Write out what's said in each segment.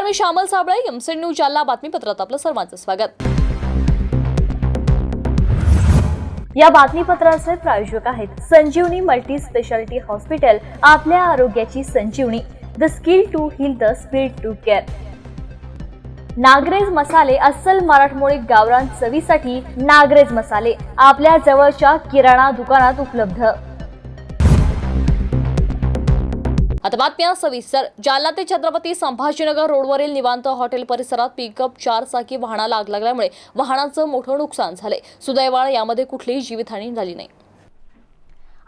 नमस्कार, मी Shyamal Sable, MC news Jalna बातमीपत्रात आपलं सर्वांचं स्वागत। या बातमीपत्राचे प्रायोजक आहेत संजीवनी मल्टी स्पेशालिटी हॉस्पिटल, आपल्या आरोग्याची संजीवनी, the skill to heal, the speed to care. Nagrej मसाले, अस्सल मराठमोळी गावरान चवीसाठी नागरेज मसाले आपल्या जवळच्या किराणा दुकानात उपलब्ध। आता बातम्या सविस्तर। जालना ते छत्रपती संभाजीनगर रोडवरील निवांत हॉटेल परिसरात पिकअप 4 चाकी वाहनाला आग लागल्यामुळे वाहनांचं मोठं नुकसान झालंय। सुदैवाने यामध्ये कुठलीही जीवितहानी झाली नाही।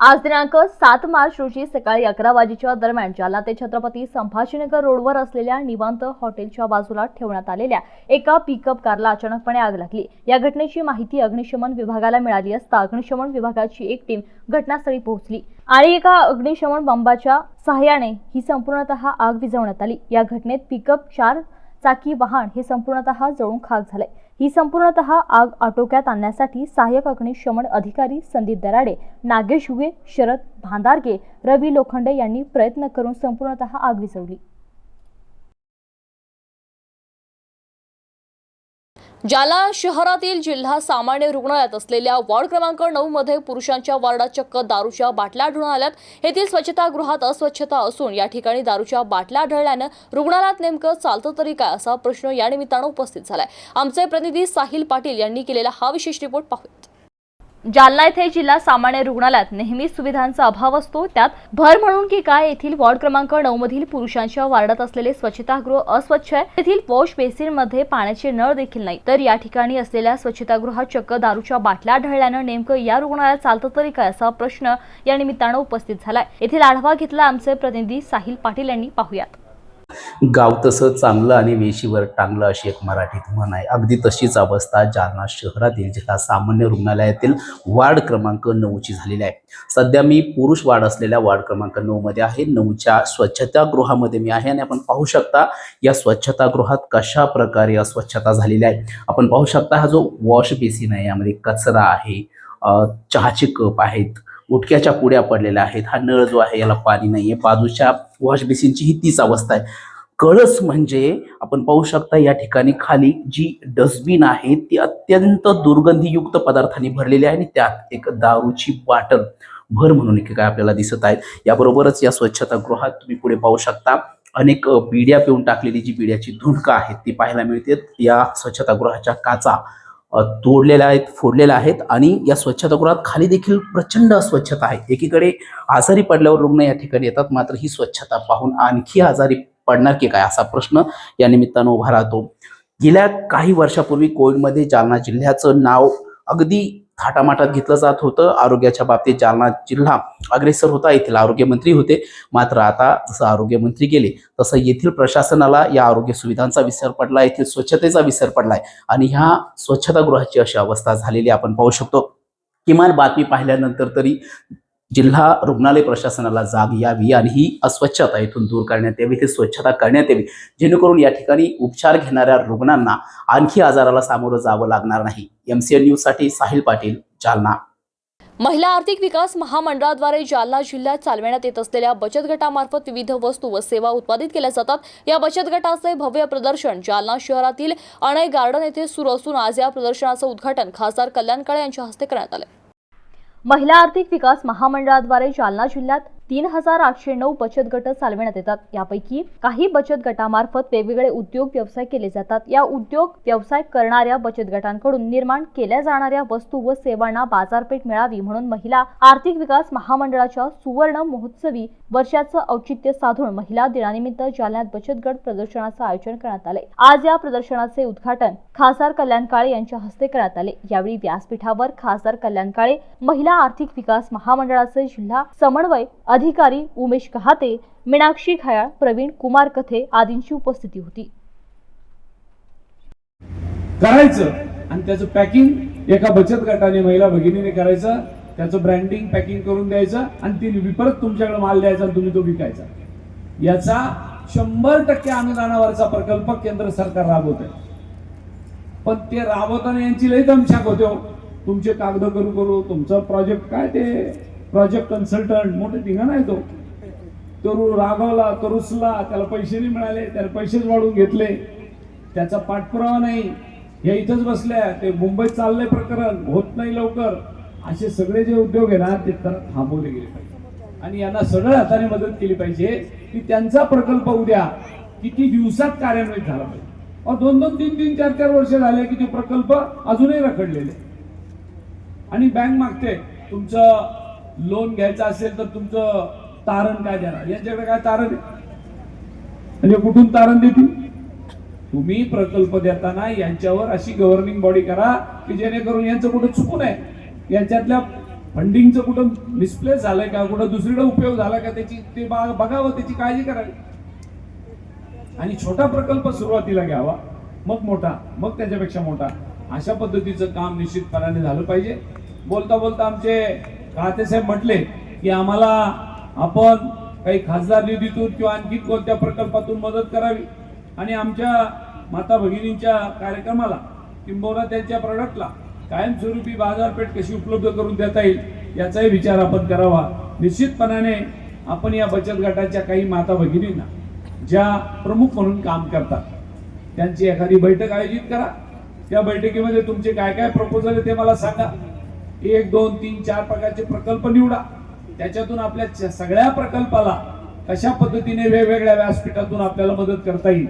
आज दिनांक 7 मार्च रोजी सकाळी 11 वाजेच्या दरम्यान जालना ते छत्रपती संभाजीनगर रोडवर असलेल्या निवांत हॉटेलच्या बाजूला ठेवण्यात आलेल्या एका पिकअप कारला अचानकपणे आग लागली। या घटनेची माहिती अग्निशमन विभागाला मिळाली असता अग्निशमन विभागाची एक टीम घटनास्थळी पोहोचली आणि एका अग्निशमन बंबाच्या सहाय्याने ही संपूर्णतः आग विझवण्यात आली। या घटनेत पिकअप 4 चाकी वाहन हे संपूर्णतः जळून खाक झाले। ही संपूर्णतः आग आटोक्यात आणण्यासाठी सहाय्यक अग्निशमन अधिकारी संदीप दराडे, नागेश हुगे, शरद भांदारगे, रवी लोखंडे यांनी प्रयत्न करून संपूर्णतः आग विझवली। जालना शहरातील जिल्हा सामान्य रुग्णालयात असलेल्या वॉर्ड क्रमांक 9 मध्ये पुरुषांच्या वॉर्डात चक्क दारूच्या बाटल्या आढळून आल्यात। येथील स्वच्छतागृहात अस्वच्छता असून या ठिकाणी दारूच्या बाटल्या आढळल्यानं रुग्णालयात नेमकं चालतं तरी काय असा प्रश्न या निमित्तानं उपस्थित झालाय। आमचे प्रतिनिधी साहिल पाटील यांनी केलेला हा विशेष रिपोर्ट पाहूयात। जालना येथे जिल्हा सामान्य रुग्णालयात नेहमी सुविधांचा अभाव असतो, त्यात भर म्हणून की काय येथील वॉर्ड क्रमांक 9 मधील पुरुषांच्या वॉर्डात असलेले स्वच्छतागृह अस्वच्छ आहे। येथील वॉश बेसिन मध्ये पाण्याचे नळ देखील नाही, तर या ठिकाणी असलेल्या स्वच्छतागृहात चक्क दारूच्या बाटल्या आढळल्यानं नेमकं या रुग्णालयात चालतं तरी काय असा प्रश्न या निमित्तानं उपस्थित झालाय। येथील आढावा घेतला आमचे प्रतिनिधी साहिल पाटील यांनी, पाहूयात। गाव तसं चांगलं आणि वेशीवर टांगलं अशी एक मराठीत म्हण आहे। अगदी तशीच अवस्था जालना शहरातील जिल्हा सामान्य रुग्णालयातील वार्ड क्रमांक 9 ची झालेली आहे। सध्या मी पुरुष वार्ड असलेल्या वार्ड क्रमांक 9 मध्ये आहे। 9च्या स्वच्छतागृहामध्ये मी आहे आणि आपण पाहू शकता या स्वच्छतागृहात कशा प्रकारे अस्वच्छता झालेली आहे। आपण पाहू शकता हा जो वॉश बेसिन आहे यामध्ये कचरा आहे, चहाचे कप आहेत, उटक्याच्या पुड्या पडलेल्या आहेत, हा नळ जो आहे याला पाणी नाहीये, बाजूच्या वॉश बेसिनची ही तीच अवस्था आहे। कळस म्हणजे आपण पाहू शकता या ठिकाणी खाली जी डस्टबिन आहे ती अत्यंत दुर्गंधीयुक्त पदार्थांनी भरलेली आहे आणि त्यात एक दारूची बाटल भर म्हणून काय आपल्याला दिसत आहे। याबरोबरच या स्वच्छतागृहात तुम्ही पुढे पाहू शकता अनेक बिड्या पिऊन टाकलेली जी बिड्याची धुंडकं आहेत ती पाहायला मिळते। या स्वच्छतागृहाच्या काचा तोडलेल्या आहेत, फोडलेल्या आहेत आणि या स्वच्छतागृहात खाली देखील प्रचंड अस्वच्छता आहे। एकीकडे आजारी पडल्यावर रुग्ण या ठिकाणी येतात, मात्र ही स्वच्छता पाहून आणखी आजारी पडणार की काय असा प्रश्न या निमित्तानं उभा राहतो। गेल्या काही वर्षापूर्वी कोविडमध्ये जालना जिल्ह्याचं नाव अगदी थाटामाटात घेतलं जात होतं। आरोग्याच्या बाबतीत जालना जिल्हा अग्रेसर होता, येथील आरोग्यमंत्री होते। मात्र आता जसं आरोग्यमंत्री गेले तसं येथील प्रशासनाला या आरोग्य सुविधांचा विसर पडला, येथील स्वच्छतेचा विसर पडलाय आणि ह्या स्वच्छतागृहाची अशी अवस्था झालेली आपण पाहू शकतो। किमान बातमी पाहिल्यानंतर तरी जिल्हा रुग्णालय प्रशासनाला जाग यावी आणि ही अस्वच्छता इथून दूर करण्यात यावी, ती स्वच्छता करण्यात यावी, जेणेकरून या ठिकाणी उपचार घेणाऱ्या रुग्णांना आणखी आजाराला सामोरं जावं लागणार नाही। एमसीएन न्यूज साठी साहिल पाटील, जालना। महिला आर्थिक विकास महामंडळाद्वारे जालना जिल्ह्यात चालवण्यात येत असलेल्या बचत गटामार्फत विविध वस्तू व सेवा उत्पादित केल्या जातात। या बचत गटाचे भव्य प्रदर्शन जालना शहरातील अणय गार्डन येथे सुरू असून आज या प्रदर्शनाचं उद्घाटन खासदार कल्याण काळे यांच्या हस्ते करण्यात आले। महिला आर्थिक विकास महामंडळाद्वारे जालना जिल्ह्यात 3809 बचत गट चालविण्यात येतात। यापैकी काही बचत गटामार्फत वेगवेगळे उद्योग व्यवसाय केले जातात। या उद्योग व्यवसाय करणाऱ्या बचत गटांकडून निर्माण केल्या जाणाऱ्या वस्तू व सेवांना बाजारपेठ मिळावी म्हणून महिला आर्थिक विकास महामंडळाच्या सुवर्ण महोत्सवी वर्षाचं औचित्य साधून महिला दिनानिमित्त जालन्यात बचत गट प्रदर्शनाचं आयोजन करण्यात आले। आज या प्रदर्शनाचे उद्घाटन खासदार कल्याण काळे यांच्या हस्ते करण्यात आले। यावेळी व्यासपीठावर खासदार कल्याण काळे, महिला आर्थिक विकास महामंडळाचे जिल्हा समन्वय अधिकारी उमेश कहाते, मीनाक्षी खयाळ, प्रवीण कुमार कथे आदींची उपस्थिती होती। करायचं आणि त्याचं पॅकिंग एका बचत गटाने महिला भगिनीने करायचं, त्याचं ब्रँडिंग पॅकिंग करून द्यायचं आणि ती परत तुमच्याकडे माल द्यायचा आणि तुम्ही तो विकायचा। याचा 100% अनुदानावरचा प्रकल्प केंद्र सरकार राबवतंय, पण ते राबवताना यांची लई दमछाक होते। तुमचे कागद करू तुमचा प्रोजेक्ट काय ते प्रोजेक्ट कन्सल्टंट मोठे ठिकाण आहे तो रागावला, तो रुसला, त्याला पैसे नाही मिळाले, त्याला पैसेच वाढवून घेतले, त्याचा पाठपुरावा नाही, हे इथंच बसल्या, ते मुंबईत चाललंय प्रकरण, होत नाही लवकर, असे सगळे जे उद्योग आहे ना ते तर थांबवले गेले पाहिजे आणि यांना सगळ्या हाताने मदत केली पाहिजे की त्यांचा प्रकल्प उद्या किती दिवसात कार्यान्वित झाला पाहिजे. 2-2, 3-3, 4-4 वर्ष झाले की ते प्रकल्प अजूनही रखडलेले आणि बँक मागते तुमचं लोन घ्यायचं असेल तर तुमचं तारण काय देणार, यांच्याकडे काय तारण आहे म्हणजे कुठून तारण देतील. तुम्ही प्रकल्प देताना यांच्यावर अशी गव्हर्निंग बॉडी करा की जेणेकरून यांचं कुठं चुकून आहे, यांच्यातल्या फंडिंगचं कुठं मिसप्लेस झालंय का, कुठं दुसरीकडे उपयोग झाला का, त्याची ते बघावं, त्याची काळजी करावी आणि छोटा प्रकल्प सुरुवातीला घ्यावा, मग मोठा, मग त्याच्यापेक्षा मोठा, अशा पद्धतीचं काम निश्चितपणाने झालं पाहिजे. बोलता बोलता आमचे खाते साहेब म्हटले की आम्हाला आपण काही खासदार निधीतून किंवा आणखी कोणत्या प्रकल्पातून मदत करावी आणि आमच्या माता भगिनींच्या कार्यक्रमाला किंबहुना त्यांच्या प्रोडक्टला कायमस्वरूपी बाजारपेठ कशी उपलब्ध करून देता येईल याचाही विचार आपण करावा. निश्चितपणाने आपण या बचत गटाच्या काही माता भगिनींना ज्या प्रमुख म्हणून काम करतात त्यांची एखादी बैठक आयोजित करा. त्या बैठकीमध्ये तुमचे काय काय प्रपोजल आहे ते मला सांगा. 1, 2, 3, 4 प्रकारचे प्रकल्प निवडा. त्याच्यातून आपल्या सगळ्या प्रकल्पाला कशा पद्धतीने वेगवेगळ्या व्यासपीठातून आपल्याला मदत करता येईल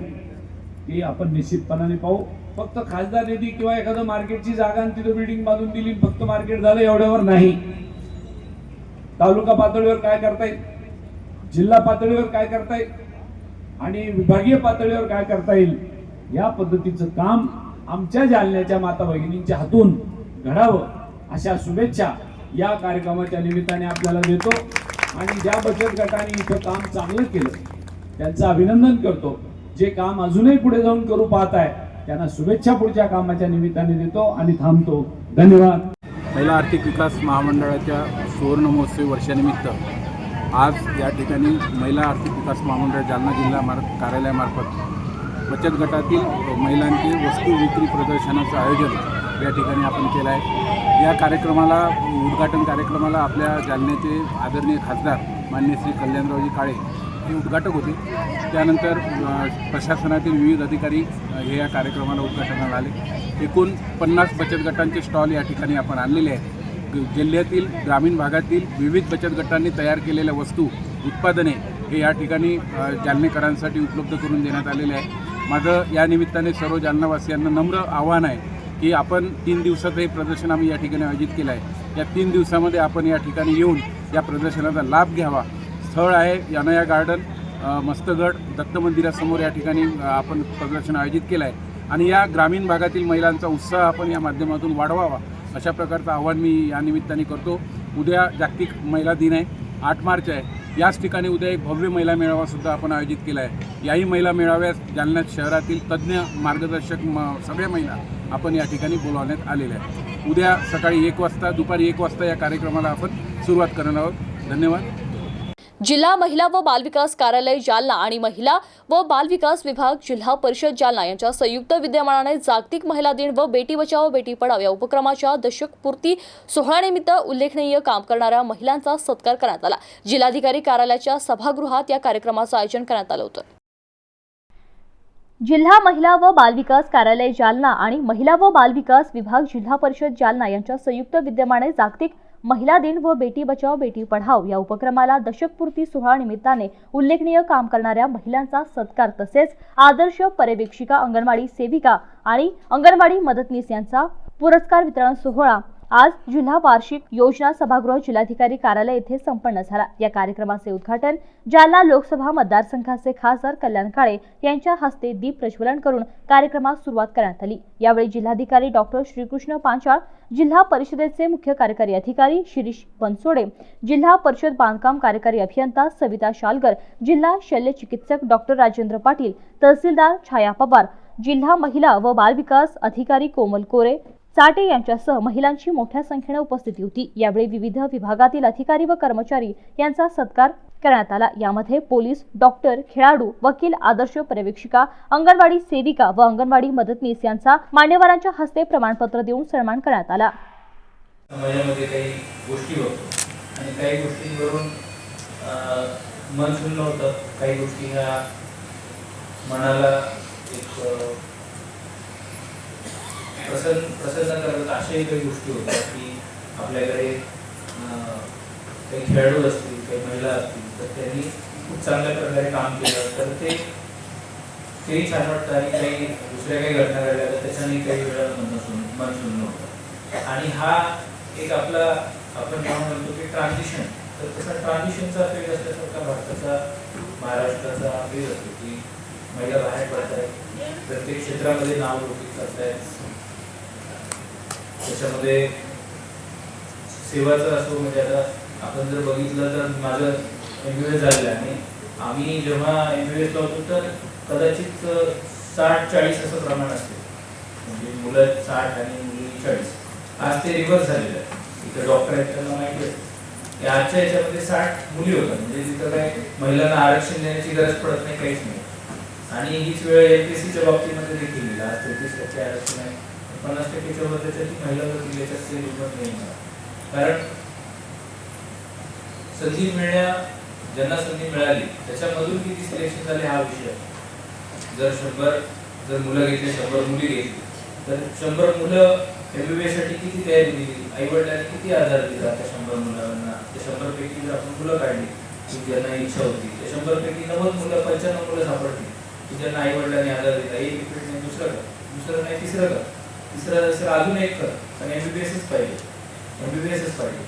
हे आपण निश्चितपणाने पाहू. फक्त खासदार निधी किंवा एखादं मार्केटची जागा आणि तिथं बिल्डिंग बांधून दिली फक्त मार्केट झालं एवढ्यावर नाही. तालुका पातळीवर काय करता येईल, जिल्हा पातळीवर काय करता येईल आणि विभागीय पातळीवर काय करता येईल या पद्धतीचं काम आमच्या जालन्याच्या माता भगिनींच्या हातून घडावं अशा शुभेच्छा या कार्यक्रमाच्या निमित्ताने आपल्याला देतो. आणि ज्या बचत गटाने इथं काम चांगलं केलं त्यांचं अभिनंदन करतो. जे काम अजूनही पुढे जाऊन करू पाहत आहे त्यांना शुभेच्छा पुढच्या कामाच्या निमित्ताने देतो आणि थांबतो. धन्यवाद. महिला आर्थिक विकास महामंडळाच्या सुवर्ण महोत्सवी वर्षानिमित्त आज या ठिकाणी महिला आर्थिक विकास महामंडळ जालना जिल्हा कार्यालयामार्फत बचत गटातील महिलांचे वस्तू विक्री प्रदर्शनाचं आयोजन या ठिकाणी आपण केलं आहे. या कार्यक्रमाला उद्घाटन कार्यक्रमाला आपल्या जालन्याचे आदरणीय खासदार माननीय श्री कल्याणरावजी काळे हे उद्घाटक होते. त्यानंतर प्रशासनातील विविध अधिकारी हे या कार्यक्रमाला उद्घाटनाला आले. एकूण 50 बचत गटांचे स्टॉल या ठिकाणी आपण आणलेले आहेत. जिल्ह्यातील ग्रामीण भागातील विविध बचत गटांनी तयार केलेल्या वस्तू उत्पादने हे या ठिकाणी जालनेकरांसाठी उपलब्ध करून देण्यात आलेले आहे. माझं या निमित्ताने सर्व जालनावासियांना नम्र आव्हान आहे की आपण 3 दिवसाचं हे प्रदर्शन आम्ही या ठिकाणी आयोजित केलं आहे. या 3 दिवसामध्ये आपण या ठिकाणी येऊन या प्रदर्शनाचा लाभ घ्यावा. स्थळ आहे यानया गार्डन, मस्तगड दत्त मंदिरासमोर या ठिकाणी आपण प्रदर्शन आयोजित केलं आहे आणि या ग्रामीण भागातील महिलांचा उत्साह आपण या माध्यमातून वाढवावा अशा प्रकारचं आव्हान मी या निमित्ताने करतो. उद्या जागतिक महिला दिन आहे, 8 मार्च आहे. याच ठिकाणी उद्या एक भव्य महिला मेळावासुद्धा आपण आयोजित केला आहे. याही महिला मेळाव्यात जालन्यात शहरातील तज्ज्ञ मार्गदर्शक सगळ्या महिला आपण या ठिकाणी बोलावण्यात आलेल्या आहेत. उद्या सकाळी 1 वाजता दुपारी 1 वाजता या कार्यक्रमाला आपण सुरुवात करणार आहोत. धन्यवाद. जिल्हा महिला व बालविकास कार्यालय जालना आणि महिला व बालविकास विभाग जिल्हा परिषद जालना यांच्या संयुक्त विद्यमानाने जागतिक महिला दिन व बेटी बचाओ बेटी पढाओ या उपक्रमाच्या दशकपूर्ती सोहळ्यानिमित्त उल्लेखनीय काम करणाऱ्या महिलांचा सत्कार करण्यात आला. जिल्हाधिकारी कार्यालयाच्या सभागृहात या कार्यक्रमाचं आयोजन करण्यात आलं होतं. जिल्हा महिला व बालविकास कार्यालय जालना आणि महिला व बालविकास विभाग जिल्हा परिषद जालना यांच्या संयुक्त विद्यमाने जागतिक महिला दिन व बेटी बचाओ बेटी पढाओ या उपक्रमाला दशकपूर्ती सोहळा निमित्ताने उल्लेखनीय काम करणाऱ्या महिलांचा सत्कार तसेच आदर्श पर्यवेक्षिका, अंगणवाडी सेविका आणि अंगणवाडी मदतनीस यांचा पुरस्कार वितरण सोहळा आज जिल्हा वार्षिक योजना सभागृह जिल्हाधिकारी कार्यालय येथे संपन्न झाला. या कार्यक्रमाचे उद्घाटन जालना लोकसभा मतदारसंघाचे खासदार कल्याण काळे यांच्या हस्ते दीप प्रज्वलन करून कार्यक्रमास सुरुवात करण्यात आली. यावेळी जिल्हाधिकारी डॉक्टर श्रीकृष्ण पांचाळ, जिल्हा परिषदेचे मुख्य कार्यकारी अधिकारी शिरीष बनसोडे, जिल्हा परिषद बांधकाम कार्यकारी अभियंता सविता शालगर, जिल्हा शल्य चिकित्सक डॉक्टर राजेंद्र पाटील, तहसीलदार छाया पवार, जिल्हा महिला व बालविकास अधिकारी कोमल कोरे साटे यांच्यासह महिलांची मोठ्या संख्येने उपस्थिती होती. यावेळी विविध विभागातील अधिकारी व कर्मचारी यांचा सत्कार करण्यात आला. यामध्ये पोलीस, डॉक्टर, खेळाडू, वकील, आदर्श पर्यवेक्षिका, अंगणवाडी सेविका व अंगणवाडी मदतनीस यांचा मान्यवरांच्या हस्ते प्रमाणपत्र देऊन सन्मान करण्यात आला. समाजामध्ये काही गोष्टी होतो आणि काही गोष्टींवरून मन सुन्न होतं. काही गोष्टी ह्या मनाला एक प्रसन्न करत अशाही काही गोष्टी होत्या की आपल्याकडे काही खेळाडू असतील, काही महिला असतील, तर त्यांनी खूप चांगल्या प्रकारे काम केलं तर तेही छान वाटतं. आणि काही दुसऱ्या काही घटना घडल्या तर त्याच्याने काही वेळा मन सुन्न होतं. आणि हा एक आपला आपण जेव्हा म्हणतो की ट्रान्झिशन, तर तसा ट्रान्झिशनचा फेज असल्यासारखा भारताचा, महाराष्ट्राचा फेज असतो की महिला बाहेर पडत आहेत, प्रत्येक क्षेत्रामध्ये नाव रोखीत करत आहेत. त्याच्यामध्ये सेवाचं असो, म्हणजे आता आपण जर बघितलं तर माझं MBBS झालेलं आहे आणि आम्ही जेव्हा MBBSला होतो तर कदाचित 60-40 असं प्रमाण असते, म्हणजे मुलं 60 आणि मुली 40. आज ते रिव्हर्स झालेलं आहे. इथे डॉक्टर आहेत त्यांना माहिती आहे की आजच्या याच्यामध्ये 60 मुली होतात, म्हणजे तिथं काय महिलांना आरक्षण देण्याची गरज पडत नाही, काहीच नाही. आणि हीच वेळ MPSCच्या बाबतीमध्ये देखील येईल. आज 33% आरक्षण आहे, 50%च्या वर त्याच्यात महिलांना दिल्याच्यात ते दुर्मत नाही. कारण संधी ज्यांना संधी मिळाली त्याच्यामधून किती सिलेक्शन झाले हा विषय. जर मुलं घेतली, 100 मुली घेतली, तर 100 मुलं MBBS साठी किती तयारी दिली, आई वडिलांनी किती आधार दिला त्या 100 मुलांना. त्या 100 पैकी जर आपण मुलं काढली की ज्यांना इच्छा होती, त्या 100 पैकी 90 मुलं, 95 मुलं सापडतील की ज्यांना आई वडिलांनी आधार दिला. एक रिपीट नाही, दुसरं नाही, तिसरं अजून एक कर, पण MBBSच पाहिजे.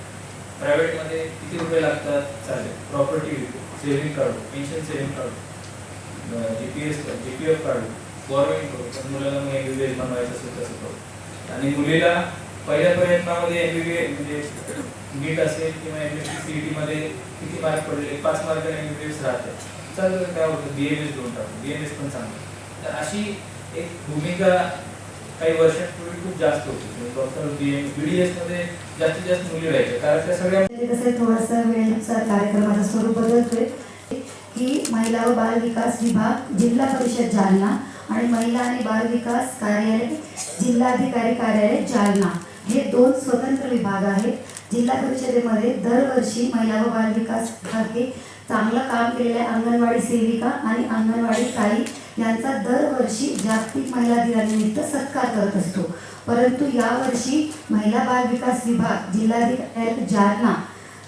प्रायव्हेटमध्ये किती रुपये लागतात चालेल, प्रॉपर्टी सेव्हिंग काढू, पेन्शन सेव्हिंग काढू, GPF काढू, गव्हर्नमेंट करू, पण मुलाला मग MBBS बनवायचं असेल तसं करू. आणि मुलीला पहिल्या प्रयत्नामध्ये MBBS म्हणजे नीट असेल किंवा MSc CET मध्ये किती मार्क पडले, 5 मार्काने MBBS राहते, चालेल, काय होतं BAMS घेऊन टाकू, BAMS पण चांगलं. तर अशी एक भूमिका काही वर्षांपूर्वी खूप जास्त होती. डॉक्टर BDS मध्ये जास्तीत जास्त मुली राहायच्या, कारण त्या सगळ्या कसं थोडंसं वेळेनुसार कार्यक्रमाचं स्वरूप बदलतोय की महिला व बाल विकास विभाग जिल्हा परिषद जालना आणि महिला आणि बाल विकास कार्यालय जिल्हाधिकारी कार्यालय जालना हे 2 स्वतंत्र विभाग आहेत. जिल्हा परिषदेमध्ये दरवर्षी महिला व बाल विकास विभाग हे चांगलं काम केलेल्या अंगणवाडी सेविका आणि अंगणवाडी ताई यांचा दरवर्षी जागतिक महिला दिनानिमित्त सत्कार करत असतो. परंतु यावर्षी महिला बाल विकास विभाग जिल्हाधिकारी जालना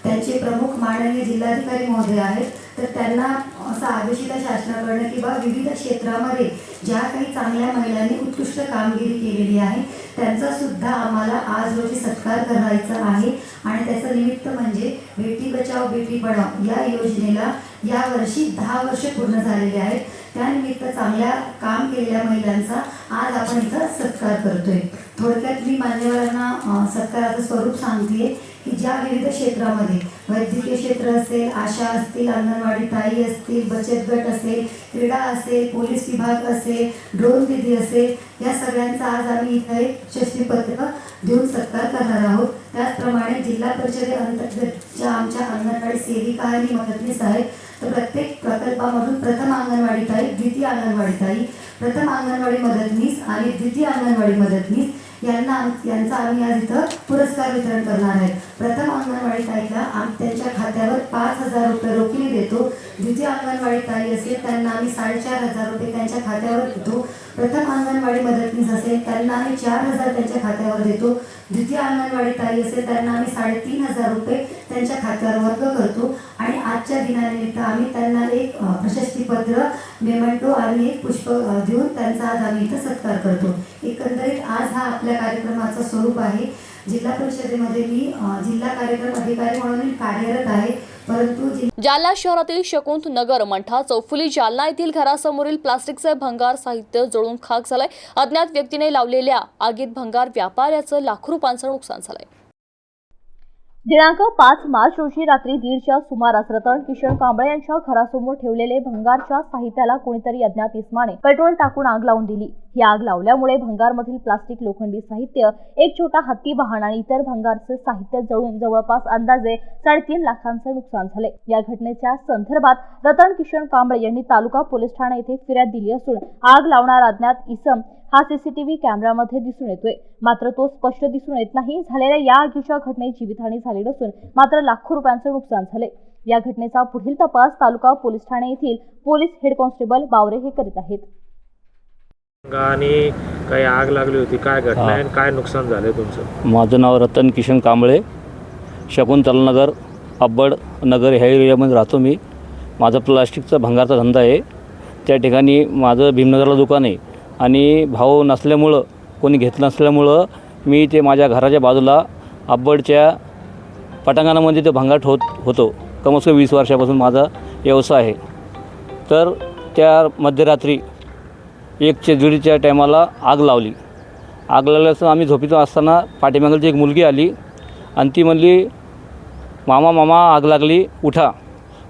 त्यांचे प्रमुख माननीय जिल्हाधिकारी महोदय आहेत, तर त्यांना असा आदेश दिला शासनाकडनं की बा विविध क्षेत्रामध्ये ज्या काही चांगल्या महिलांनी उत्कृष्ट कामगिरी केलेली आहे त्यांचा सुद्धा आम्हाला आज रोजी सत्कार करायचा आहे. आणि त्याचं निमित्त म्हणजे बेटी बचाओ बेटी पढाओ या योजनेला यावर्षी 10 वर्ष पूर्ण झालेले आहेत. त्यानिमित्त चांगल्या काम केलेल्या महिलांचा आज आपण इथं सत्कार करतोय. थोडक्यात मी मान्यवरांना सत्काराचं स्वरूप सांगते की ज्या विविध क्षेत्रामध्ये वैद्यकीय क्षेत्र असेल, आशा असतील, अंगणवाडी ताई असतील, बचत गट असेल, क्रीडा असेल, पोलीस विभाग असेल, ड्रोन दीदी असेल, या सगळ्यांचा आज आम्ही इथं एक प्रशस्तीपत्र देऊन सत्कार करणार आहोत. त्याचप्रमाणे जिल्हा परिषदेअंतर्गत ज्या आमच्या अंगणवाडी सेविका आणि मदतनीस आहेत, तर प्रत्येक प्रकल्पामधून प्रथम अंगणवाडी ताई, द्वितीय अंगणवाडी ताई, प्रथम अंगणवाडी मदतनीस आणि द्वितीय अंगणवाडी मदतनीस यांचा आम्ही आज इथं पुरस्कार वितरण करणार आहे. प्रथम अंगणवाडी ताईला त्यांच्या खात्यावर 5,000 रुपये रोखीने देतो. द्वितीय अंगणवाडी ताई असेल त्यांना आम्ही 4,500 रुपये त्यांच्या खात्यावर देतो. प्रथम अंगणवाडी मदतनीस असेल त्यांना आम्ही 4,000 त्यांच्या खात्यावर देतो. द्वितीय अंगणवाडी ताई असेल त्यांना आम्ही 3,500 रुपये त्यांच्या खात्यावर वर्ग करतो. आणि आजच्या दिनानिमित्त आम्ही त्यांना एक प्रशस्तीपत्र, मेमेंटो आणि एक पुष्प देऊन त्यांचा आज आम्ही इथं सत्कार करतो. एकंदरीत आज हा आपल्या कार्यक्रमाचं स्वरूप आहे. जिल्हा परिषदेमध्ये मी जिल्हा कार्यक्रम अधिकारी म्हणून कार्यरत आहे. परंतु जालना शहरातील शकुंत नगर मंठा चौफुली जालना येथील घरासमोरील प्लास्टिकचे भंगार साहित्य जळून खाक झालंय. अज्ञात व्यक्तीने लावलेल्या आगीत भंगार व्यापाऱ्याचं लाखो रुपयांचं नुकसान झालंय. दिनांक 5 मार्च रोजी रात्री 1:30च्या सुमारास रतन किशन कांबळे यांच्या घरासमोर ठेवलेले भंगारच्या साहित्याला कोणीतरी अज्ञात इसमाने पेट्रोल टाकून आग लावून दिली. ही आग लावल्यामुळे भंगारमधील प्लास्टिक, लोखंडी साहित्य, एक छोटा हत्ती वाहन आणि इतर भंगारचे साहित्य जळून जवळपास अंदाजे 3.5 लाखांचे नुकसान झाले। या घटनेच्या संदर्भात रतन किशन कांबळे यांनी तालुका पोलीस ठाणे येथे फिर्याद दिली असून आग लावणारा अज्ञात इसम हा सीसीटीव्ही कॅमेऱ्यामध्ये दिसून येतोय, मात्र तो स्पष्ट दिसून येत नाही। झालेल्या या आगीच्या घटनेत जीवितहानी झाली नसून मात्र लाखो रुपयांचे नुकसान झाले। या घटनेचा पुढील तपास तालुका पोलीस ठाणे येथील पोलीस हेड कॉन्स्टेबल बावरे हे करीत आहेत। आणि काही आग लागली होती, काय घटना आहे, काय नुकसान झाले तुमचं? माझं नाव रतन किशन कांबळे, शकुंतला नगर, अब्बड नगर ह्या एरियामध्ये राहतो मी। माझा प्लास्टिकचा भंगारचा धंदा आहे। त्या ठिकाणी माझं भीमनगरला दुकान आहे आणि भाव नसल्यामुळं, कोणी घेतलं नसल्यामुळं मी ते माझ्या घराच्या बाजूला अब्बडच्या पटांगणामध्ये ते भंगार होतो। कमीत कमी 20 वर्षापासून माझा व्यवसाय आहे। तर त्या मध्यरात्री 1:30च्या टायमाला आग लावली। आग लागल्याचं आम्ही झोपीत असताना पाठीमागची एक मुलगी आली आणि ती म्हणली, मामा आग लागली, उठा।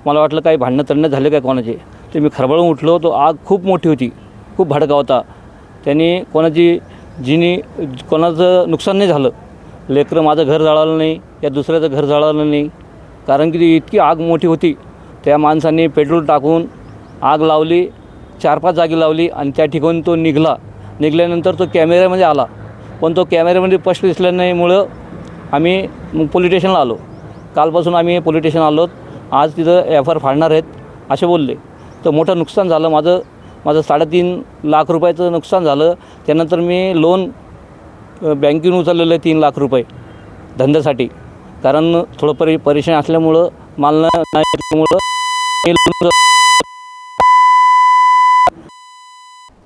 मला वाटलं काही भांडणं तंडणं झाले काय कोणाचे, ते मी खरबळून उठलो। तो आग खूप मोठी होती, खूप भडका होता। त्यांनी कोणाचं नुकसान नाही झालं। लेकरं, माझं घर जळालं नाही, या दुसऱ्याचं घर जळालं नाही, कारण की ती इतकी आग मोठी होती। त्या माणसांनी पेट्रोल टाकून आग लावली, 4-5 जागी लावली आणि त्या ठिकाणी तो निघाल्यानंतर तो कॅमेऱ्यामध्ये आला, पण तो कॅमेऱ्यामध्ये स्पष्ट दिसल्या नाहीमुळं आम्ही मग पोलीस स्टेशनला आलो। कालपासून आम्ही पोलीस स्टेशन आलो, आज तिथं FIR फाडणार आहेत असे बोलले। तर मोठं नुकसान झालं माझं 3.5 लाख रुपयाचं नुकसान झालं। त्यानंतर मी लोन बँकेतून उचललेलं आहे 3 लाख रुपये धंद्यासाठी, कारण थोडं परेशान असल्यामुळं माल नाही असल्यामुळं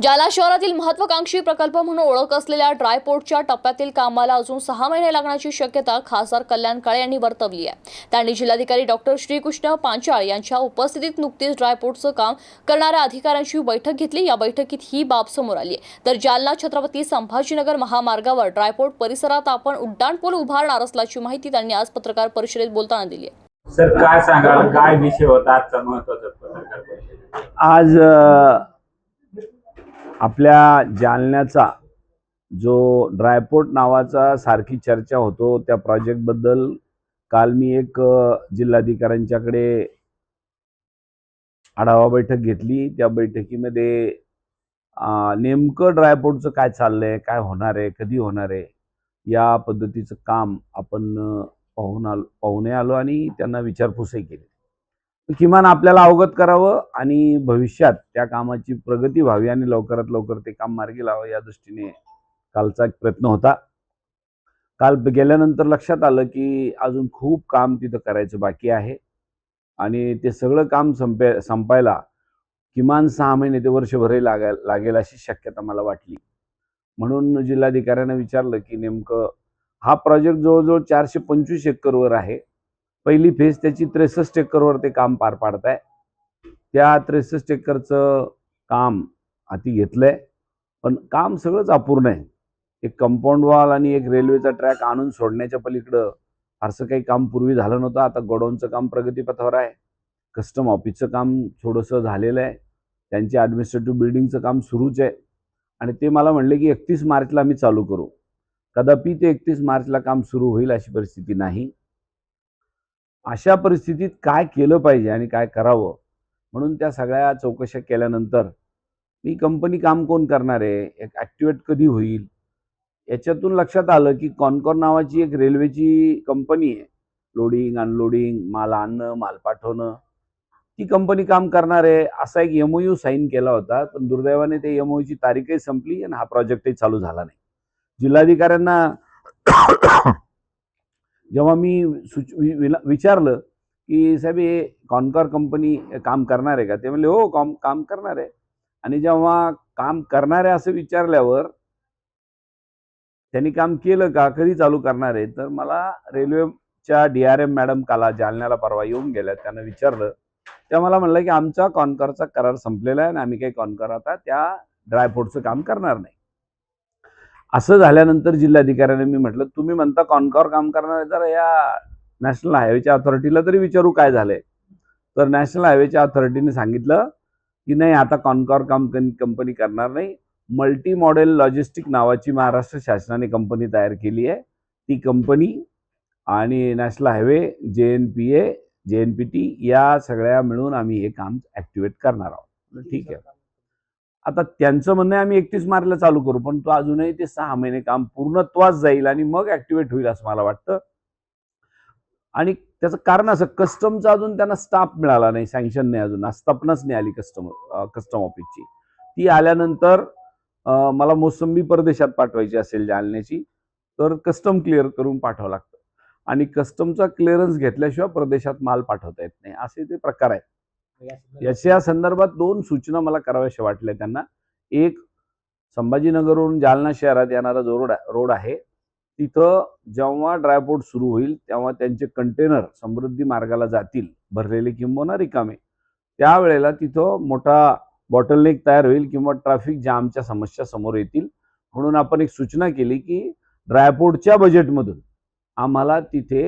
जालना शहरातील महत्त्वाकांक्षी प्रकल्प म्हणून ओळख असलेल्या ड्रायपोर्टच्या टप्प्यातील कामाला अजून 6 महिने लागण्याची शक्यता खासदार कल्याण काळे यांनी वर्तवली आहे। त्यांनी जिल्हाधिकारी डॉक्टर श्रीकृष्ण पांचाळ यांच्या उपस्थितीत नुकतीच ड्रायपोर्टचं काम करणाऱ्या अधिकाऱ्यांची बैठक घेतली। या बैठकीत ही बाब समोर आली आहे। तर जालना छत्रपती संभाजीनगर महामार्गावर ड्रायपोर्ट परिसरात आपण उड्डाणपूल उभारणार असल्याची माहिती त्यांनी आज पत्रकार परिषदेत बोलताना दिली आहे। सर, काय सांगाल, काय विषय होता आजचा महत्त्वाचा पत्रकार परिषद? आज आपल्या जालन्याचा जो ड्रायपोर्ट नावाचा सारखी चर्चा होतो, त्या प्रोजेक्टबद्दल काल मी एक जिल्हाधिकाऱ्यांच्याकडे आढावा बैठक घेतली। त्या बैठकीमध्ये नेमकं ड्रायपोर्टचं काय चाललंय, काय होणार आहे, कधी होणार आहे, या पद्धतीचं काम आपण पाहून आलो आणि त्यांना विचारपूसही केली। किमान आपल्याला अवगत करावं आणि भविष्यात त्या कामाची प्रगती व्हावी आणि लवकरात लवकर ते काम मार्गी लावावं या दृष्टीने कालचा एक प्रयत्न होता। काल गेल्यानंतर लक्षात आलं की अजून खूप काम तिथं करायचं बाकी आहे आणि ते सगळं काम संपायला किमान 6 महिने ते वर्षभरही लागेल अशी शक्यता मला वाटली। म्हणून जिल्हाधिकाऱ्यांना विचारलं की नेमकं हा प्रोजेक्ट जवळजवळ 425 एकरवर आहे। पहिली फेज त्याची 63 एकरवर ते काम पार पाडत आहे। त्या 63 एकरचं काम हाती घेतलंय, पण काम सगळंच अपूर्ण आहे। एक कंपाऊंड वॉल आणि एक रेल्वेचा ट्रॅक आणून सोडण्याच्या पलीकडं फारसं काही काम पूर्वी झालं नव्हतं। आता गोडाऊनचं काम प्रगतीपथावर आहे, कस्टम ऑफिसचं काम थोडंसं झालेलं आहे, त्यांची ॲडमिनिस्ट्रेटिव्ह बिल्डिंगचं काम सुरूच आहे आणि ते मला म्हणले की 31 मार्चला आम्ही चालू करू। कदापि ते 31 मार्चला काम सुरू होईल अशी परिस्थिती नाही। अशा परिस्थितीत काय केलं पाहिजे आणि काय करावं, म्हणून त्या सगळ्या चौकशा केल्यानंतर मी कंपनी काम कोण करणार आहे, एक ॲक्टिवेट कधी होईल, याच्यातून लक्षात आलं की कॉनकॉर नावाची एक रेल्वेची कंपनी आहे, लोडिंग अनलोडिंग, माल आणणं माल पाठवणं, ती कंपनी काम करणार आहे असा एक MOU साईन केला होता। पण दुर्दैवाने ते MOUची तारीखही संपली आणि हा प्रोजेक्टही चालू झाला नाही। जिल्हाधिकाऱ्यांना जेव्हा मी विचारलं की साहेब हे कॉनकॉर कंपनी काम करणार आहे का, ते म्हणले हो काम करणार आहे। आणि जेव्हा काम करणार आहे असं विचारल्यावर त्यांनी काम केलं का, कधी चालू करणार आहे, तर मला रेल्वेच्या DRM मॅडम काल जालन्याला परवा येऊन गेल्या, त्यांना विचारलं, त्या मला म्हणलं की आमचा कॉनकॉरचा करार संपलेला आहे आणि आम्ही काही कॉनकॉर आता त्या ड्रायपोर्टचं काम करणार नाही। असं झाल्यानंतर जिल्हाधिकाऱ्यांनी मी म्हटलं तुम्ही म्हणता कॉनकॉर काम करणार आहे, जरा या नॅशनल हायवेच्या अथॉरिटीला तरी विचारू काय झालंय। तर नॅशनल हायवेच्या अथॉरिटीने सांगितलं की नाही, आता कॉनकॉर काम कंपनी करणार नाही, मल्टी मॉडेल लॉजिस्टिक नावाची महाराष्ट्र शासनाने कंपनी तयार केली आहे. ती कंपनी आणि नॅशनल हायवे, JNPA, JNPT या सगळ्या मिळून आम्ही हे काम ॲक्टिवेट करणार आहोत. ठीक आहे. आता त्यांचं म्हणणं आहे आम्ही 31 मार्चला चालू करू, पण तो अजूनही ते 6 महिने काम पूर्णत्वास जाईल आणि मग ॲक्टिवेट होईल असं मला वाटतं. आणि त्याचं कारण असं, कस्टमचा अजून त्यांना स्टाफ मिळाला नाही, सँक्शन नाही, अजून आस्थापनाच नाही आली कस्टम ऑफिसची. ती आल्यानंतर मला मोसंबी परदेशात पाठवायची असेल जालन्याची, तर कस्टम क्लिअर करून पाठवावं लागतं आणि कस्टमचा क्लिअरन्स घेतल्याशिवाय प्रदेशात माल पाठवता येत नाही, असे ते प्रकार आहेत. याच्या संदर्भात 2 सूचना मला कराव्याशा वाटल्या त्यांना. एक, संभाजीनगरवरून जालना शहरात येणारा जो रोड आहे, तिथं जेव्हा ड्रायपोर्ट सुरू होईल तेव्हा त्यांचे कंटेनर समृद्धी मार्गाला जातील, भरलेले किंवा रिकामे, त्यावेळेला तिथं मोठा बॉटलनेक तयार होईल किंवा ट्रॅफिक जामच्या समस्या समोर येतील. म्हणून आपण एक सूचना केली की ड्रायपोर्टच्या बजेटमधून आम्हाला तिथे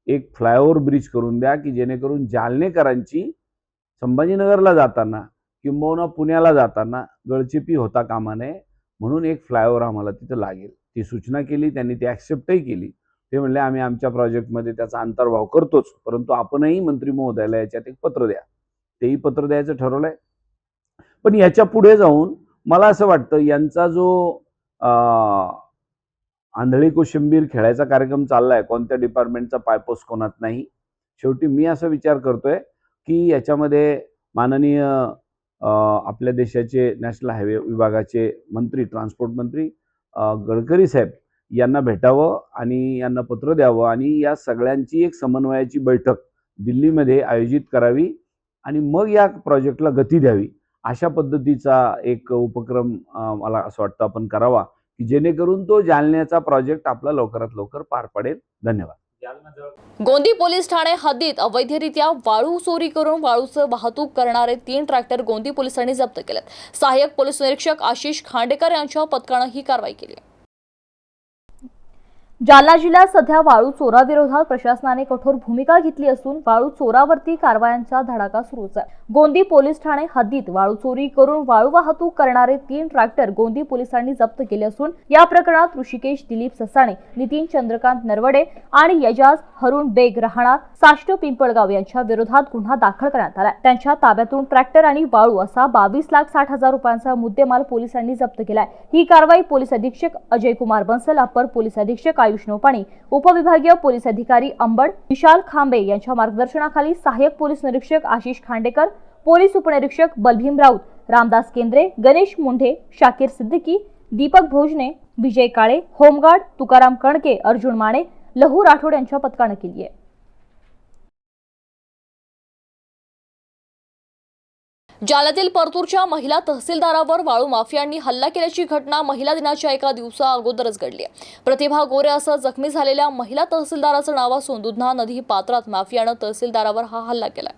एक फ्लायओव्हर ब्रिज करून द्या की जेणेकरून जालनेकरांची संभाजीनगरला जाताना किंबहुना पुण्याला जाताना गळचेपी होता कामा नये, म्हणून एक फ्लायओव्हर आम्हाला तिथं लागेल. ती सूचना केली, त्यांनी ती ॲक्सेप्टही केली. ते म्हणले आम्ही आमच्या प्रोजेक्टमध्ये त्याचा अंतर्भाव करतोच, परंतु आपणही मंत्री महोदयाला याच्यात एक पत्र द्या. तेही पत्र द्यायचं ठरवलंय. पण याच्या पुढे जाऊन मला असं वाटतं, यांचा जो आंधळी कोशिंबीर खेळायचा कार्यक्रम चाललाय, कोणत्या डिपार्टमेंटचा पायपोस कोणात नाही. शेवटी मी असा विचार करतोय की याच्यामध्ये माननीय आपल्या देशाचे नॅशनल हायवे विभागाचे मंत्री, ट्रान्सपोर्ट मंत्री गडकरी साहेब यांना भेटावं आणि यांना पत्र द्यावं आणि या सगळ्यांची एक समन्वयाची बैठक दिल्लीमध्ये आयोजित करावी आणि मग या प्रोजेक्टला गती द्यावी. अशा पद्धतीचा एक उपक्रम मला असं वाटतं आपण करावा की जेणेकरून तो जालन्याचा प्रोजेक्ट आपला लवकरात लवकर पार पडेल. धन्यवाद. गोंदी पोलीस ठाणे हद्दीत अवैधरित्या वाळू चोरी करून वाळूचं वाहतूक करणारे 3 ट्रॅक्टर गोंदी पोलिसांनी जप्त केलेत. सहाय्यक पोलीस निरीक्षक आशिष खांडेकर यांच्या पथकानं ही कारवाई केली. जालना जिल्ह्यात सध्या वाळू चोराविरोधात प्रशासनाने कठोर भूमिका घेतली असून वाळू चोरावरती कारवायांचा धडाका सुरूच आहे. गोंदी पोलीस ठाणे हद्दीत वाळू चोरी करून वाळू वाहतूक करणारे 3 ट्रॅक्टर गोंदी पोलिसांनी जप्त केले असून या प्रकरणात ऋषिकेश दिलीप ससाणे, नितीन चंद्रकांत नरवडे आणि यजाज हरुण बेग राहणार साष्ट पिंपळगाव यांच्या विरोधात गुन्हा दाखल करण्यात आला. त्यांच्या ताब्यातून ट्रॅक्टर आणि वाळू असा 22,60,000 रुपयांचा मुद्देमाल पोलिसांनी जप्त केलाय. ही कारवाई पोलीस अधीक्षक अजय कुमार बन्सल, अपर पोलीस अधीक्षक आयुष नोपाणी, उपविभागीय पोलीस अधिकारी अंबड विशाल खांबे यांच्या मार्गदर्शनाखाली सहाय्यक पोलीस निरीक्षक आशिष खांडेकर, पोलीस उपनिरीक्षक बलभीम राऊत, रामदास केंद्रे, गणेश मुंढे, शाकीर सिद्दीकी, दीपक भोजने, विजय काळे, होमगार्ड तुकाराम कणके, अर्जुन माने, लहू राठोड यांच्या पथकानं केली आहे. जालन्यातील परतूरच्या महिला तहसीलदारावर वाळू माफियांनी हल्ला केल्याची घटना महिला दिनाच्या एका दिवसा अगोदरच घडली आहे. प्रतिभा गोरे असं जखमी झालेल्या महिला तहसीलदाराचं नाव असून दुधना नदी पात्रात माफियानं तहसीलदारावर हा हल्ला केलाय.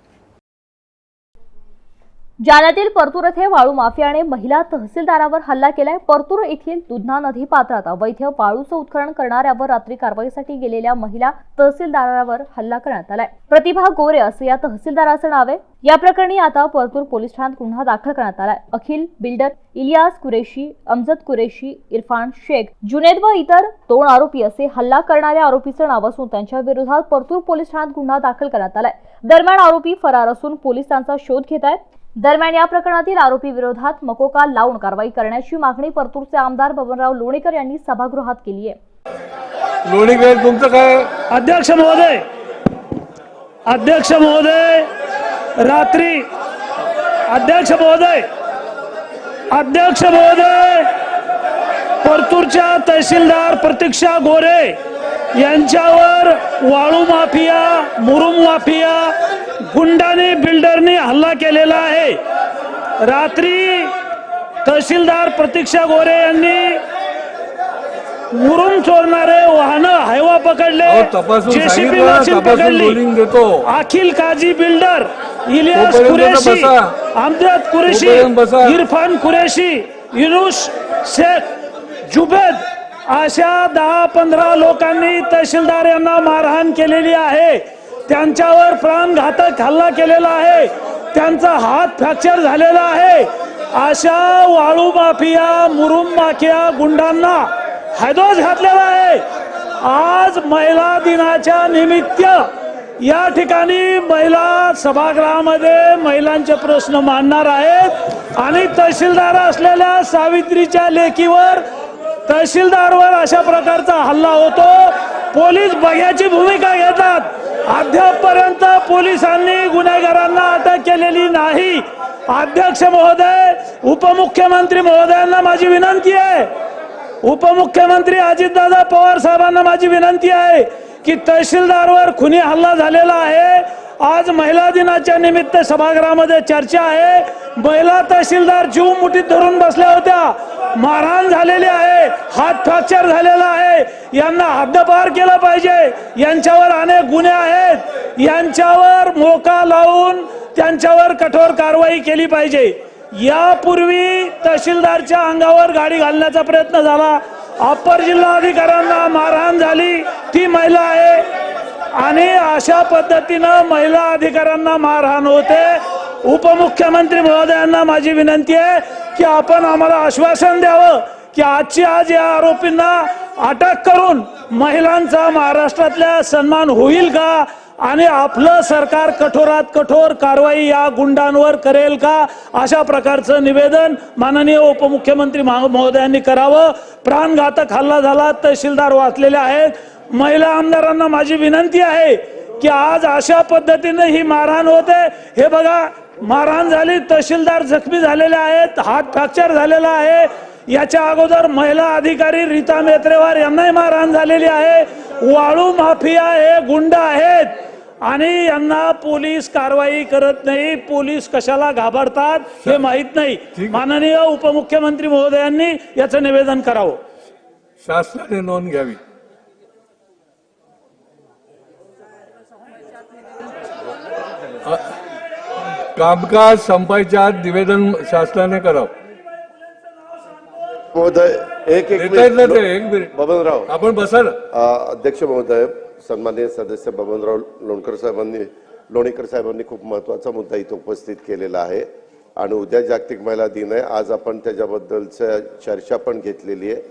जालन्यातील परतूर येथे वाळू माफियाने महिला तहसीलदारावर हल्ला केलाय. परतूर येथील दुधना नदी पात्रात अवैध वाळूचं उत्खनन करणाऱ्यावर रात्री कारवाईसाठी गेलेल्या महिला तहसीलदारावर हल्ला करण्यात आलाय. प्रतिभा गोरे असं या तहसीलदाराचं नाव आहे. या प्रकरणी आता परतूर पोलीस ठाण्यात गुन्हा दाखल करण्यात आलाय. अखिल बिल्डर, इलियास कुरेशी, अमजद कुरेशी, इरफान शेख, जुनेद व इतर 2 आरोपी असे हल्ला करणाऱ्या आरोपीचं नाव असून त्यांच्या विरोधात परतूर पोलीस ठाण्यात गुन्हा दाखल करण्यात आलाय. दरम्यान आरोपी फरार असून पोलीस त्यांचा शोध घेत आहेत. दरम्यान या प्रकरणातील आरोपी विरोधात मकोका लावून कारवाई करण्याची मागणी परतूरचे आमदार बबनराव लोणीकर यांनी सभागृहात केली आहे. लोणीकर तुमचं काय? अध्यक्ष महोदय रात्री अध्यक्ष महोदय परतूरच्या तहसीलदार प्रतीक्षा गोरे यांच्यावर वाळू माफिया, मुरुम माफिया, गुंडाने, बिल्डरने हल्ला केलेला आहे. रात्री तहसीलदार प्रतीक्षा गोरे यांनी मुरुम चोरणारे वाहनं हायवा पकडले, जेसीबी मशीन पकडली. अखिल काजी बिल्डर, इलियास कुरेशी, अमजद कुरेशी, इरफान कुरेशी, युनुस शेख, जुबेद अशा 10-15 लोकांनी तहसीलदार यांना मारहाण केलेली आहे. त्यांच्यावर प्राणघातक हल्ला केलेला आहे. त्यांचा हात फ्रॅक्चर झालेला आहे. अशा वाळू माफिया मुरुम माफिया गुंडांना हैदोस घातलेला आहे. आज महिला दिनाच्या निमित्त या ठिकाणी महिला सभागृहामध्ये महिलांचे प्रश्न मांडणार आहेत आणि तहसीलदार असलेल्या सावित्रीच्या लेकीवर तहसीलदारवर अशा प्रकारचा हल्ला होतो. पोलीस बघ्याची भूमिका घेतात. अद्यापपर्यंत पोलिसांनी गुन्हेगारांना अटक केलेली नाही. अध्यक्ष महोदय, उपमुख्यमंत्री महोदयांना माझी विनंती आहे, उपमुख्यमंत्री अजितदादा पवार साहेबांना माझी विनंती आहे की तहसीलदारवर खुनी हल्ला झालेला आहे. आज महिला दिनाच्या निमित्त सभागृहामध्ये चर्चा आहे. महिला तहसीलदार जीव मुठीत धरून बसल्या होत्या, मारहाण झालेली आहे, हात फ्रॅक्चर झालेला आहे. यांना हद्दपार केलं पाहिजे. यांच्यावर अनेक गुन्हे आहेत, यांच्यावर मोका लावून त्यांच्यावर कठोर कारवाई केली पाहिजे. यापूर्वी तहसीलदारच्या अंगावर गाडी घालण्याचा प्रयत्न झाला, अप्पर जिल्हाधिकाऱ्यांना मारहाण झाली, ती महिला आहे आणि अशा पद्धतीनं महिला अधिकाऱ्यांना मारहाण होते. उपमुख्यमंत्री महोदयांना माझी विनंती आहे की आपण आम्हाला आश्वासन द्यावं की आजची आज या आरोपींना अटक करून महिलांचा महाराष्ट्रातल्या सन्मान होईल का आणि आपलं सरकार कठोरात कठोर कारवाई या गुंडांवर करेल का, अशा प्रकारचं निवेदन माननीय उपमुख्यमंत्री महोदयांनी करावं. प्राणघातक हल्ला झाला, तहसीलदार वाचलेले आहेत. महिला आमदारांना माझी विनंती आहे की आज अशा पद्धतीने ही मारहाण होते. हे बघा, मारहाण झाली, तहसीलदार जखमी झालेले आहेत, हात फ्रॅक्चर झालेला आहे. याच्या अगोदर महिला अधिकारी रीता मेत्रेवार यांनाही मारहाण झालेली आहे. वाळू माफिया हे गुंड आहेत आणि यांना पोलीस कारवाई करत नाही. पोलीस कशाला घाबरतात हे माहित नाही. माननीय उपमुख्यमंत्री महोदयांनी याचं निवेदन करावं. शासनाने नोंद घ्यावी. कामकाज संपायच्या आत निवेदन शासनाने करावं. महोदय, एक मिनिट बबनराव, आपण बसा ना. अध्यक्ष महोदय, सन्माननीय सदस्य बबनराव लोणीकर साहेबांनी खूप महत्वाचा मुद्दा इथे उपस्थित केलेला आहे आणि उद्या जागतिक महिला दिन आहे. आज आपण त्याच्याबद्दलच्या चर्चा पण घेतलेली आहे.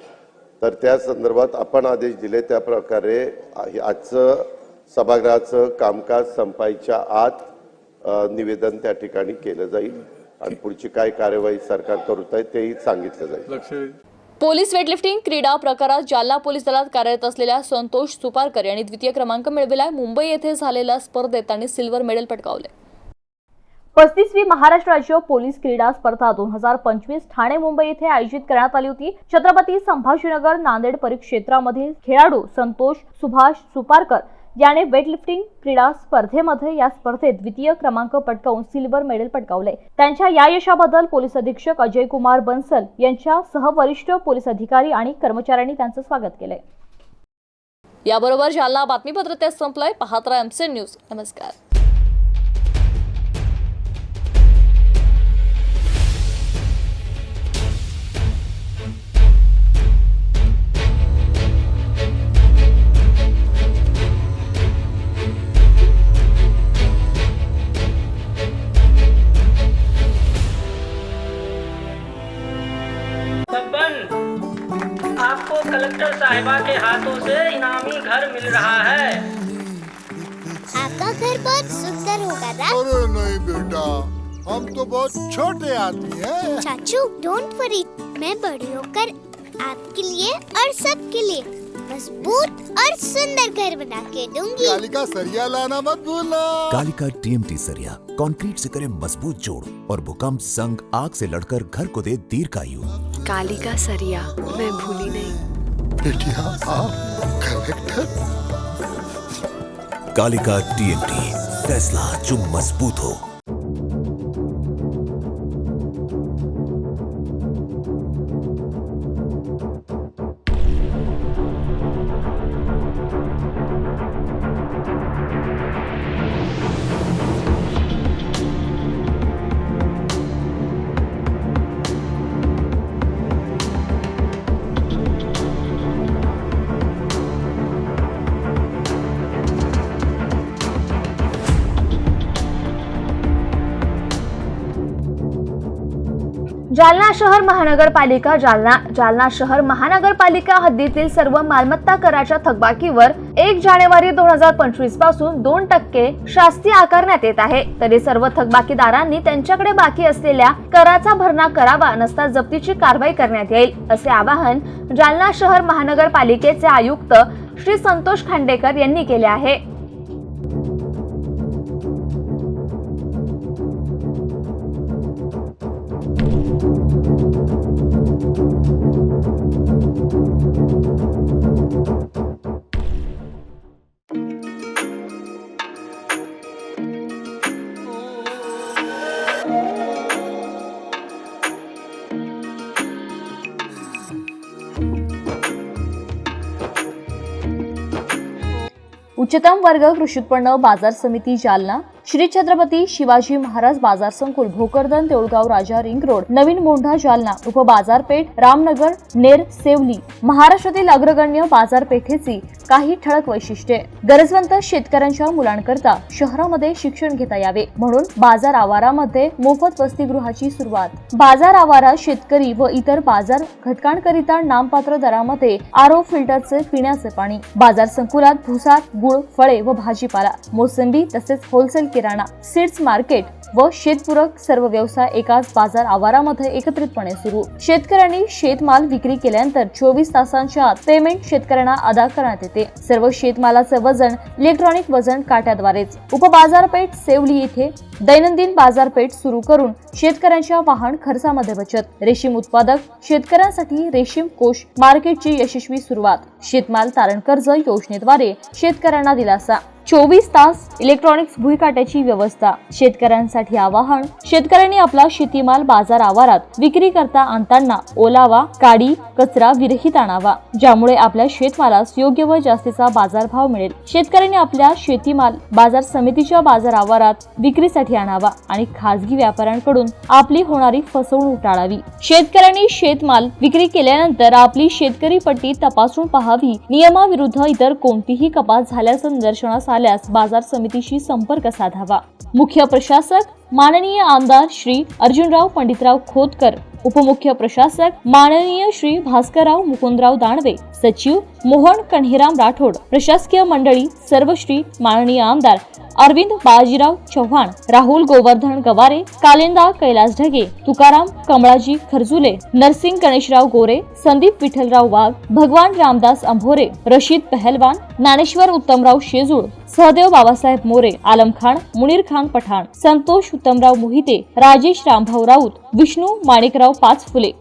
तर त्या संदर्भात आपण आदेश दिले त्या प्रकारे आजचं सभागृहाचं कामकाज संपायच्या आत निवेदन त्या ठिकाणी केलं जाईल आणि पुढची काय कार्यवाही सरकार करत आहे तेही सांगितलं जाईल. पोलीस वेटलिफ्टिंग क्रीडा प्रकारात जालना पोलीस दलात कार्यरत असलेल्या संतोष सुपारकर यांनी द्वितीय क्रमांक मिळविलाय. मुंबई येथे झालेल्या स्पर्धेत त्यांनी सिल्वर मेडल पटकावले. 35वी महाराष्ट्र राज्य पोलीस क्रीडा स्पर्धा 2025 ठाणे मुंबई येथे आयोजित करण्यात आली होती. छत्रपती संभाजीनगर नांदेड परिक्षेत्रामधील खेळाडू संतोष सुभाष सुपारकर याने वेटलिफ्टिंग क्रीडा स्पर्धेमध्ये या स्पर्धेत द्वितीय क्रमांक पटकावून सिल्वर मेडल पटकावले. त्यांच्या या यशाबद्दल पोलीस अधीक्षक अजय कुमार बन्सल यांच्यासह वरिष्ठ पोलीस अधिकारी आणि कर्मचाऱ्यांनी त्यांचं स्वागत केले. याबरोबर जालना बातमीपत्र ते संपलंय. पाहत राहा एमसी न्यूज. नमस्कार. आपको कलेक्टर साहिबा के हाथों से इनामी घर मिल रहा है. आपका घर बहुत सुंदर होगा ना? अरे नहीं बेटा, हम तो बहुत छोटे आदमी हैं. चाचू डोंट वरी, मैं बड़ी होकर आपके लिए और सबके लिए मजबूत और सुंदर घर बना के दूंगी. कालिका सरिया लाना मत भूलना. कालिका TMT सरिया कंक्रीट से करे मजबूत जोड़ और भूकंप संग आग से लड़कर घर को दे दीर्घायु. कालिका सरिया मैं भूली नहीं. बेटिया आप कलेक्टर. कालिका TMT, फैसला जो मजबूत हो. जालना शहर महानगरपालिका जालना शहर महानगरपालिका हद्दीतील सर्व मालमत्ता कराच्या थकबाकीवर 1 जानेवारी 2025 पासून 2% शास्ती आकारण्यात येत आहे. तरी सर्व थकबाकीदारांनी त्यांच्याकडे बाकी असलेल्या कराचा भरणा करावा, नसता जप्तीची कारवाई करण्यात येईल, असे आवाहन जालना शहर महानगरपालिकेचे आयुक्त श्री संतोष खांडेकर यांनी केले आहे. उच्चतम वर्ग कृषी उत्पन्न बाजार समिती जालना, श्री छत्रपती शिवाजी महाराज बाजार संकुल, भोकरदन, देऊळगाव राजा, रिंग रोड, नवीन मोंढा, जालना, उपबाजारपेठ, रामनगर, नेर, सेवली, महाराष्ट्रातील अग्रगण्य बाजारपेठेची काही ठळक वैशिष्ट्ये. गरजवंत शेतकऱ्यांच्या मुलांकरता शहरामध्ये शिक्षण घेता यावे म्हणून बाजार आवारामध्ये मोफत वसतिगृहाची सुरुवात. बाजार आवारात शेतकरी व इतर बाजार घटकांकरिता नामपात्र दरामध्ये आरओ फिल्टरचे पिण्याचे पाणी. बाजार संकुलात भुसार, गुळ, फळे व भाजीपाला, मोसंबी तसेच होलसेल किराणा, सीड्स मार्केट व शेतपूरक सर्व व्यवसाय एकाच बाजार आवारामध्ये एकत्रितपणे सुरू. शेतकऱ्यांनी शेतमाल विक्री केल्यानंतर 24 तासांच्या आत पेमेंट शेतकऱ्यांना अदा करण्यात येते. सर्व शेतमालाचे वजन इलेक्ट्रॉनिक वजन काट्याद्वारेच. उपबाजारपेठ सेवली येथे दैनंदिन बाजारपेठ सुरू करून शेतकऱ्यांच्या वाहन खर्चामध्ये बचत. रेशीम उत्पादक शेतकऱ्यांसाठी रेशीम कोष मार्केटची यशस्वी सुरुवात. शेतमाल तारण कर्ज योजनेद्वारे शेतकऱ्यांना दिलासा. 24 तास इलेक्ट्रॉनिक्स भुईकाट्याची व्यवस्था. शेतकऱ्यांसाठी आवाहन, शेतकऱ्यांनी आपला शेतीमाल बाजार आवारात विक्री करता आणताना ओलावा, काडी, कचरा विरहित आणावा, ज्यामुळे आपल्या शेतमालास योग्य व जास्तीचा बाजारभाव मिळेल. शेतकऱ्यांनी आपल्या शेतीमाल बाजार समितीच्या बाजार आवारात विक्रीसाठी आणावा आणि खासगी व्यापाऱ्यांकडून आपली होणारी फसवणूक टाळावी. शेतकऱ्यांनी शेतमाल विक्री केल्यानंतर आपली शेतकरी पट्टी तपासून पाहावी. नियमाविरुद्ध इतर कोणतीही कपात झाल्याचं निदर्शनास आल्यास बाजार समितीशी संपर्क साधावा. मुख्य प्रशासक माननीय आमदार श्री अर्जुनराव पंडितराव खोतकर, उपमुख्य प्रशासक माननीय श्री भास्करराव मुकुंदराव दानवे, सचिव मोहन कन्हेराम राठोड, प्रशासकीय मंडळी सर्व श्री माननीय आमदार अरविंद बाजीराव चव्हाण, राहुल गोवर्धन गवारे, कालिंदा कैलास ढगे, तुकाराम कमळाजी खरजुले, नरसिंग गणेशराव गोरे, संदीप विठ्ठलराव वाघ, भगवान रामदास अंभोरे, रशीद पहलवान, ज्ञानेश्वर उत्तमराव शेजूळ, सहदेव बाबासाहेब मोरे, आलम खान, मुनीर खान पठाण, संतोष उत्तमराव मोहिते, राजेश रामभाऊ राऊत, विष्णू माणिकराव पाचफुले.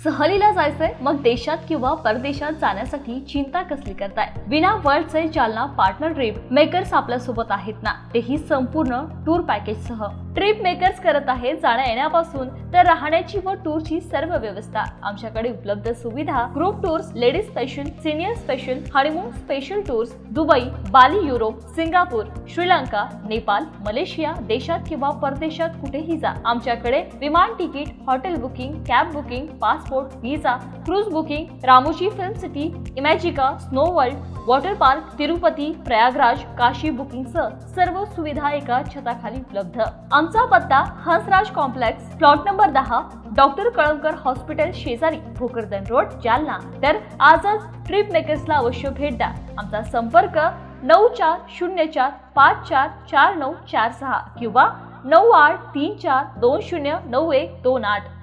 सहलीला जायचंय, मग देशात किंवा परदेशात जाण्यासाठी चिंता कसली करताय? विना वर्ल्डचे जालना पार्टनर ट्रिप मेकर्स आपल्या सोबत आहेत ना, तेही संपूर्ण टूर पॅकेज सह. ट्रिप मेकर्स करत आहे जाण्या येण्यापासून तर राहण्याची व टूरची सर्व व्यवस्था. आमच्याकडे उपलब्ध सुविधा group tours, ladies special, senior special, honeymoon special tours, Dubai, Bali, Europe, Singapore, Sri Lanka, Nepal, Malaysia, देशात किंवा परदेशात कुठेही जा. आमच्याकडे विमान ticket, hotel booking, cab booking, passport, visa, cruise booking, Ramoji film city, Imagica, snow world, water park, Tirupati, Prayagraj, Kashi बुकिंगसह सर्व सुविधा एका छताखाली उपलब्ध. आमचा पत्ता Hansraj complex, plot number 10, doctor Kalamkar hospital शेजारी, भोकरदन रोड, जालना. तर आजच ट्रिप मेकर्सला अवश्य भेट द्या. आमचा संपर्क 9404544946 किंवा 9834209128.